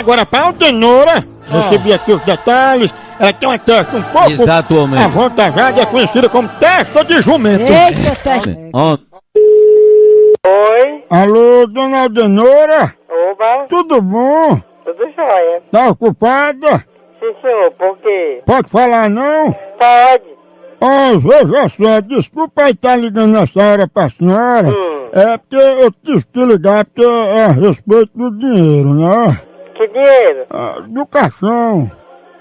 agora para a Aldenora. Recebi aqui os detalhes. Ela tem uma testa um pouco exatamente avantajada, é conhecida como testa de jumento. Eita, testa. Oi, Alô, dona Aldenora? oba, Tudo bom? tudo jóia. Tá ocupada? Sim, senhor, por quê? Pode falar não? Pode. Veja só, desculpa aí estar ligando nessa hora pra senhora. É porque eu tive que ligar porque é a respeito do dinheiro, né? Que dinheiro? Do caixão.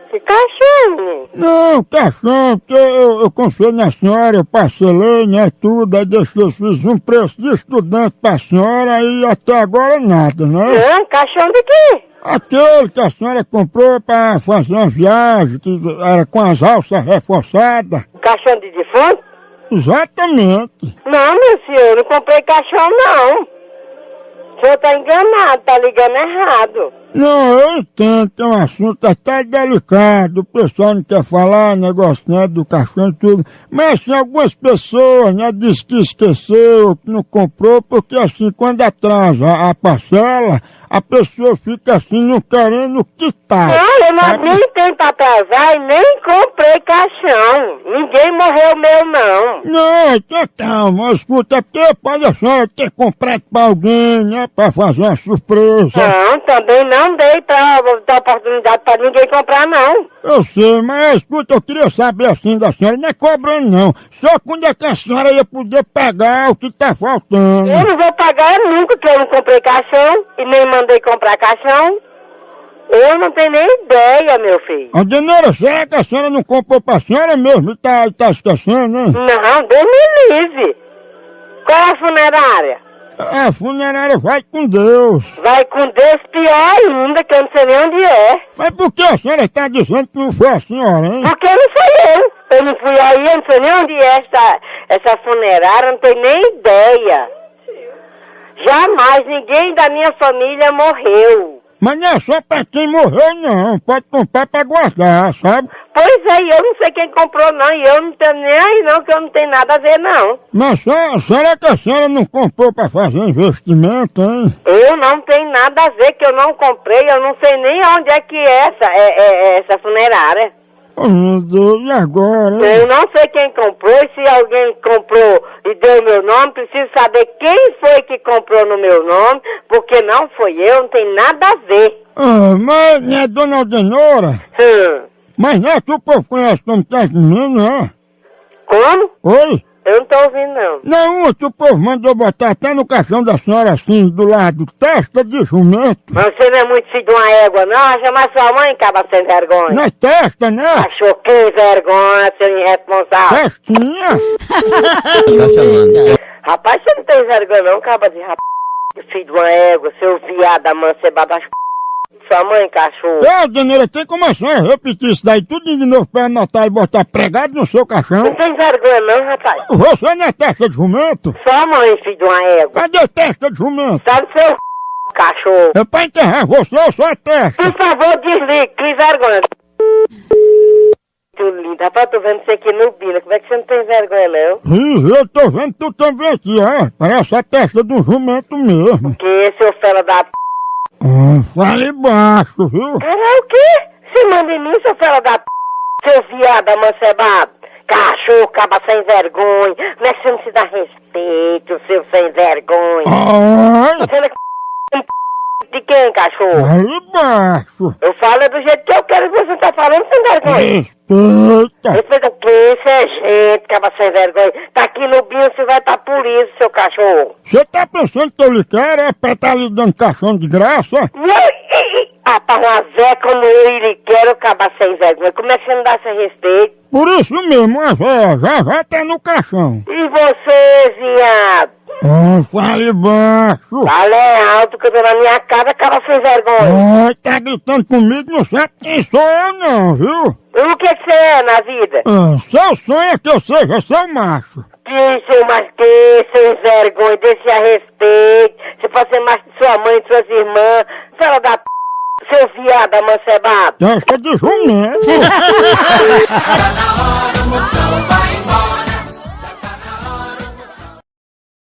Que cachorro, menino? Não, caixão, porque eu confiei na senhora, eu parcelei, né, tudo, aí fiz um preço de estudante pra senhora e até agora nada, né? Não, caixão de quê? Aquele que a senhora comprou pra fazer uma viagem, que era com as alças reforçadas. Caixão de defunto? Exatamente. Não, meu senhor, eu não comprei caixão, não. O senhor tá enganado, tá ligando errado. Não, eu entendo que é um assunto até delicado, o pessoal não quer falar, negócio, né, do caixão e tudo. Mas assim, algumas pessoas, né, diz que esqueceu, que não comprou, porque assim, quando atrasa a parcela, a pessoa fica assim, não querendo quitar. Não, eu não nem tenho pra atrasar e nem comprei caixão. Ninguém morreu meu, não. Não, então calma, escuta, é porque pode a senhora ter comprado pra alguém, né, pra fazer uma surpresa. Não, também não dei pra dar oportunidade pra ninguém comprar, não. Eu sei, mas escuta, eu queria saber assim da senhora, não é cobrando não, só quando é que a senhora ia poder pagar o que tá faltando. Eu não vou pagar nunca, que eu não comprei caixão e nem mandei comprar caixão. Eu não tenho nem ideia, meu filho. Aldenora, será que a senhora não comprou pra senhora mesmo e tá esquecendo, né? Não, Deus me livre. Qual é a funerária? A funerária vai com Deus. Vai com Deus pior ainda, que eu não sei nem onde é. Mas por que a senhora está dizendo que não foi a senhora, hein? Porque não foi eu. Eu não fui aí, eu não sei nem onde é essa funerária, eu não tenho nem ideia. Jamais ninguém da minha família morreu. Mas não é só pra quem morreu, não. Pode comprar pra guardar, sabe? Pois é, e eu não sei quem comprou não, e eu não tenho nem aí não, que eu não tenho nada a ver não. Mas será que a senhora não comprou pra fazer investimento, hein? Eu não tenho nada a ver, que eu não comprei, eu não sei nem onde é que é essa funerária. Oh, meu Deus, e agora, hein? Eu não sei quem comprou, e se alguém comprou e deu meu nome, preciso saber quem foi que comprou no meu nome, porque não foi eu, não tem nada a ver. Mas não é dona Aldenora? Mas não é que o povo conhece como Tasmina, né? Como? Oi? Eu não tô ouvindo, não. Não, que o povo mandou botar até no caixão da senhora assim, do lado, testa de jumento. Mas você não é muito filho de uma égua, não? Vai chamar sua mãe, caba sem vergonha. Não é testa, né? Achou que vergonha, seu irresponsável. Testinha? tá chamando. Rapaz, você não tem vergonha, não, caba de filho de uma égua, seu viado amancebado, sua mãe, cachorro. Aldenora, tem como a senhora repetir isso daí tudo de novo pra anotar e botar pregado no seu caixão? Não tem vergonha, não, rapaz. Você não é testa de jumento? Sua mãe, filho de uma égua. Cadê testa de jumento? Sabe seu cachorro? É pra enterrar você, eu sou a testa. Por favor, desligue, que vergonha. Tu lindo, rapaz, tô vendo você aqui no Bina, como é que você não tem vergonha, não? Ih, eu tô vendo tu também aqui, ó. Parece a testa de um jumento mesmo. Que seu fela da Fale baixo, viu? Caralho, o quê? Se manda em mim, seu fela da seu viado amancebado. Cachorro, caba sem vergonha. Como é que você não se dá respeito, seu sem vergonha? Ai, Você não é de quem, cachorro? fale baixo. Eu falo do jeito que eu quero e você tá falando sem vergonha. Respeita. Respeita o quê? Isso é gente, caba sem vergonha. Tá aqui no Binho, você vai estar por isso, seu cachorro. Você tá pensando que eu lhe quero é pra tá lhe dando caixão de graça? Rapaz, uma véia como eu lhe quero, caba sem vergonha. Como é que você não dá esse respeito? Por isso mesmo, a véia já vai tá no caixão. E você, viado? Fale baixo. Fala alto que eu tô na minha casa, cara sem vergonha. Ai, tá gritando comigo, não sabe quem sou eu não, viu? E o que você é na vida? Seu sonho é que eu seja seu macho. Que seu macho que, sem vergonha, deixe a respeito. Você pode ser macho de sua mãe, de suas irmãs. Fala da seu viado amancebado. Testa de jumento. Tá na hora, o Moção vai